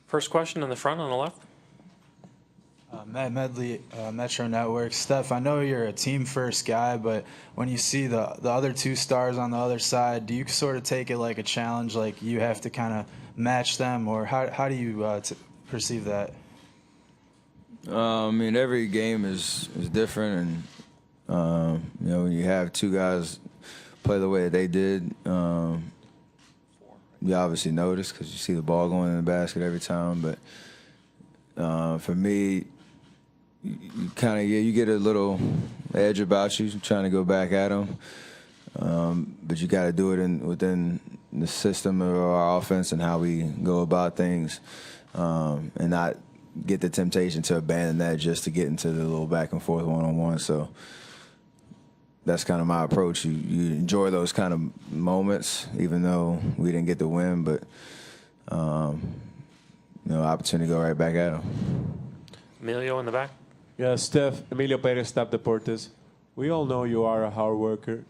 First question in the front on the left. Matt Medley, Metro Network. Steph, I know you're a team-first guy, but when you see the other two stars on the other side, do you sort of take it like a challenge, like you have to kind of match them, or how do you perceive that? I mean, every game is different, and you know, when you have two guys play the way that they did, you obviously notice because you see the ball going in the basket every time. But for me, you kind of you get a little edge about you trying to go back at them, but you got to do it within the system of our offense and how we go about things, and not get the temptation to abandon that just to get into the little back and forth one-on-one. So that's kind of my approach. You enjoy those kind of moments, even though we didn't get the win, but you know, opportunity to go right back at them. Emilio in the back. Yeah, Steph, Emilio Perez, Stop Deportes. We all know you are a hard worker.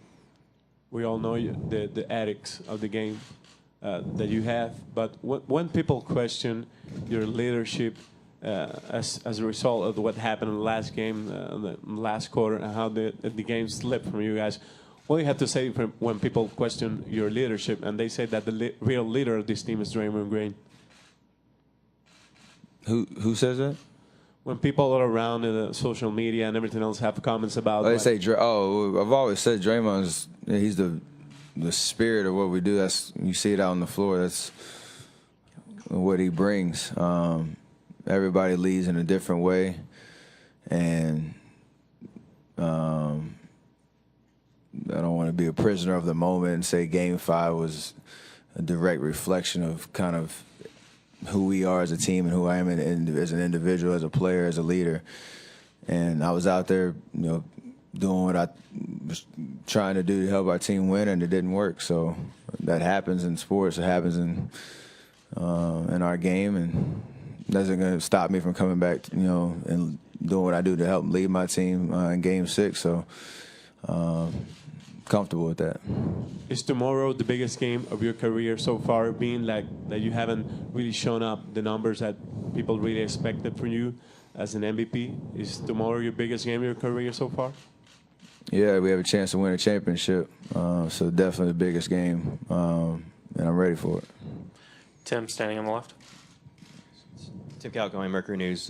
We all know the ethics of the game that you have. But when people question your leadership as a result of what happened in the last game, the last quarter, and how the game slipped from you guys, what do you have to say when people question your leadership and they say that the real leader of this team is Draymond Green? Who says that? When people are around in the social media and everything else have comments about, they say, I've always said Draymond's he's the spirit of what we do. That's, you see it out on the floor. That's what he brings. Everybody leads in a different way, and I don't want to be a prisoner of the moment and say Game 5 was a direct reflection of kind of who we are as a team and who I am as an individual, as a player, as a leader. And I was out there, you know, doing what I was trying to do to help our team win, and it didn't work. So that happens in sports. It happens in our game, and that's not going to stop me from coming back, you know, and doing what I do to help lead my team in Game 6. So comfortable with that. Is tomorrow the biggest game of your career so far, being like that you haven't really shown up the numbers that people really expected from you as an MVP? Is tomorrow your biggest game of your career so far? Yeah, we have a chance to win a championship, so definitely the biggest game, and I'm ready for it. Tim standing on the left. Tim Calcone, Mercury News.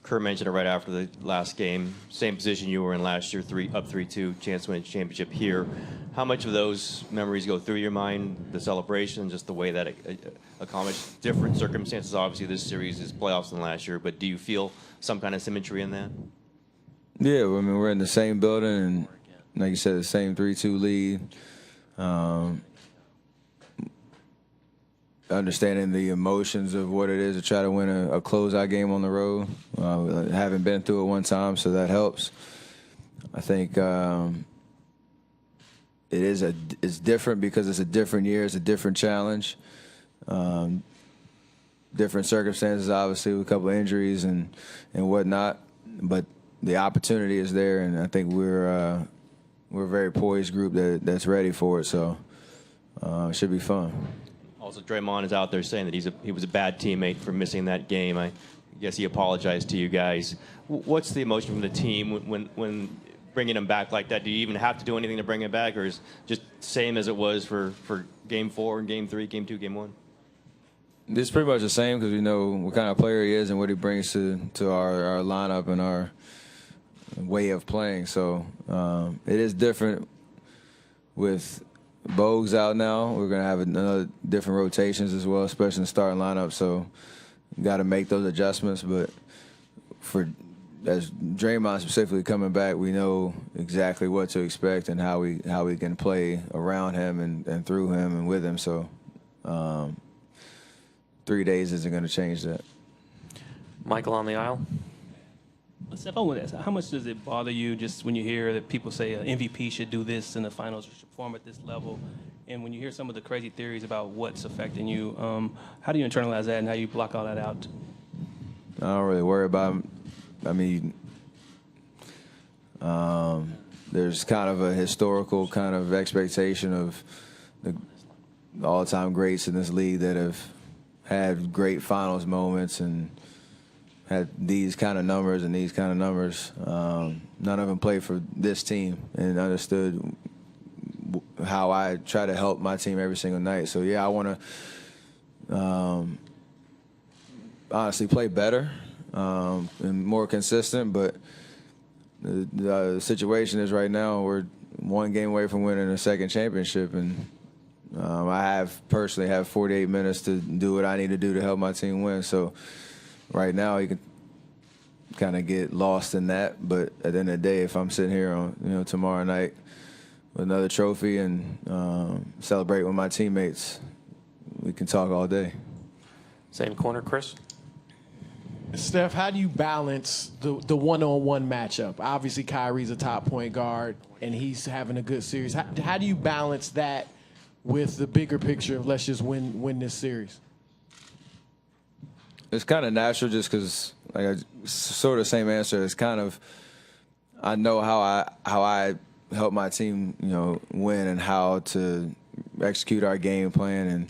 Kerr mentioned it right after the last game. Same position you were in last year, up 3-2, chance to win a championship here. How much of those memories go through your mind, the celebration, just the way that it accomplished different circumstances? Obviously, this series is playoffs than last year, but do you feel some kind of symmetry in that? Yeah, I mean, we're in the same building, and like you said, the same 3-2 lead. Understanding the emotions of what it is to try to win a closeout game on the road. Haven't been through it one time, so that helps. I think it's different because it's a different year, it's a different challenge, different circumstances, obviously, with a couple of injuries and whatnot. But the opportunity is there, and I think we're a very poised group that's ready for it. So it should be fun. Also, Draymond is out there saying that he was a bad teammate for missing that game. I guess he apologized to you guys. What's the emotion from the team when bringing him back like that? Do you even have to do anything to bring him back, or is it just same as it was for Game 4 and Game 3, Game 2, Game 1? It's pretty much the same because we know what kind of player he is and what he brings to our lineup and our way of playing. So it is different with Bogues out now. We're going to have another different rotations as well, especially in the starting lineup. So you got to make those adjustments. But as Draymond specifically coming back, we know exactly what to expect and how we can play around him and through him and with him. So 3 days isn't going to change that. Michael on the aisle. Steph, I want to ask, how much does it bother you just when you hear that people say an MVP should do this in the finals, or should perform at this level? And when you hear some of the crazy theories about what's affecting you, how do you internalize that and how you block all that out? I don't really worry about it. I mean, there's kind of a historical kind of expectation of the all-time greats in this league that have had great finals moments and had these kind of numbers and these kind of numbers. None of them played for this team and understood how I try to help my team every single night. So, yeah, I want to honestly play better and more consistent, but the situation is right now we're one game away from winning a second championship, and I personally have 48 minutes to do what I need to do to help my team win. So right now you can kind of get lost in that, but at the end of the day, if I'm sitting here on tomorrow night with another trophy and celebrate with my teammates, we can talk all day. Same corner, Chris. Steph, how do you balance the one-on-one matchup? Obviously, Kyrie's a top point guard, and he's having a good series. How do you balance that with the bigger picture of let's just win this series? It's kind of natural just because, like, sort of the same answer. It's kind of, I know how I help my team, win and how to execute our game plan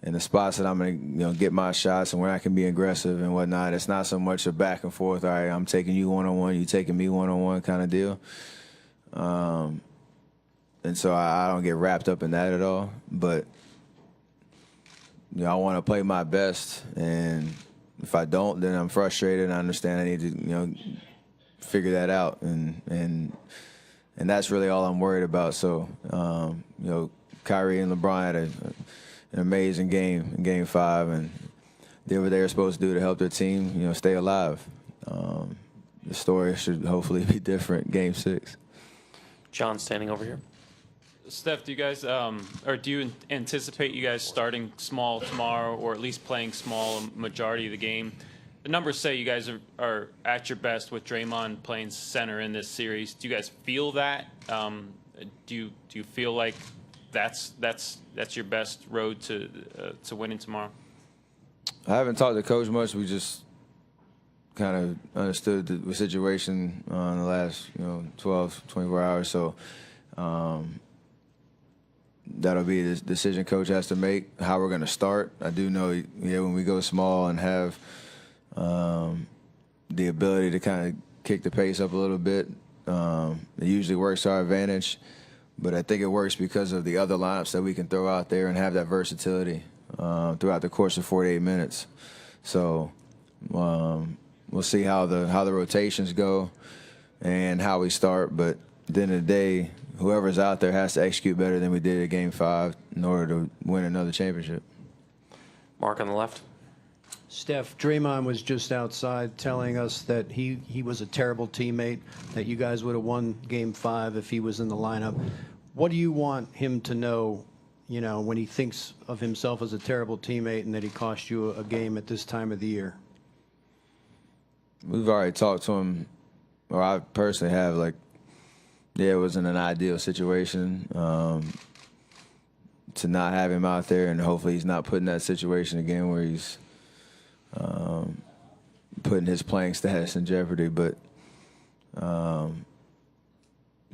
and the spots that I'm going to, get my shots and where I can be aggressive and whatnot. It's not so much a back and forth, all right, I'm taking you one-on-one, you taking me one-on-one kind of deal. And so I don't get wrapped up in that at all. But, I want to play my best. And if I don't, then I'm frustrated and I understand I need to, figure that out. And that's really all I'm worried about. So, Kyrie and LeBron had an amazing game in Game 5, and did what they were supposed to do to help their team, stay alive. The story should hopefully be different Game 6. John standing over here. Steph, do you guys, or do you anticipate you guys starting small tomorrow, or at least playing small a majority of the game? The numbers say you guys are at your best with Draymond playing center in this series. Do you guys feel that? Do you feel like that's your best road to winning tomorrow? I haven't talked to Coach much. We just kind of understood the situation in the last 12, 24 hours. So that'll be the decision Coach has to make, how we're going to start. I do know, when we go small and have the ability to kind of kick the pace up a little bit, it usually works to our advantage. But I think it works because of the other lineups that we can throw out there and have that versatility throughout the course of 48 minutes. So we'll see how the rotations go and how we start. But at the end of the day, whoever's out there has to execute better than we did at Game 5 in order to win another championship. Mark on the left. Steph, Draymond was just outside telling us that he was a terrible teammate, that you guys would have won Game 5 if he was in the lineup. What do you want him to know, when he thinks of himself as a terrible teammate and that he cost you a game at this time of the year? We've already talked to him, or I personally have, it wasn't an ideal situation to not have him out there, and hopefully he's not put in that situation again where he's putting his playing status in jeopardy. But at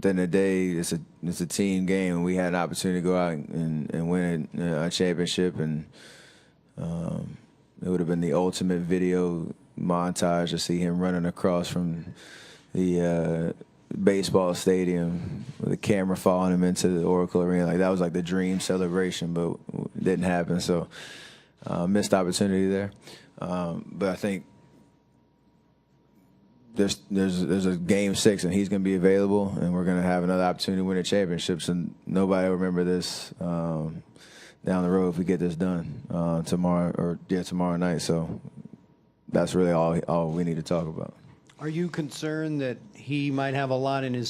the end of the day, it's a team game, and we had an opportunity to go out and win a championship, and it would have been the ultimate video montage to see him running across from the baseball stadium with a camera following him into the Oracle Arena. That was like the dream celebration, but it didn't happen. So missed opportunity there. But I think there's a Game 6, and he's going to be available, and we're going to have another opportunity to win a championship. And nobody will remember this down the road if we get this done tomorrow night. So that's really all we need to talk about. Are you concerned that he might have a lot in his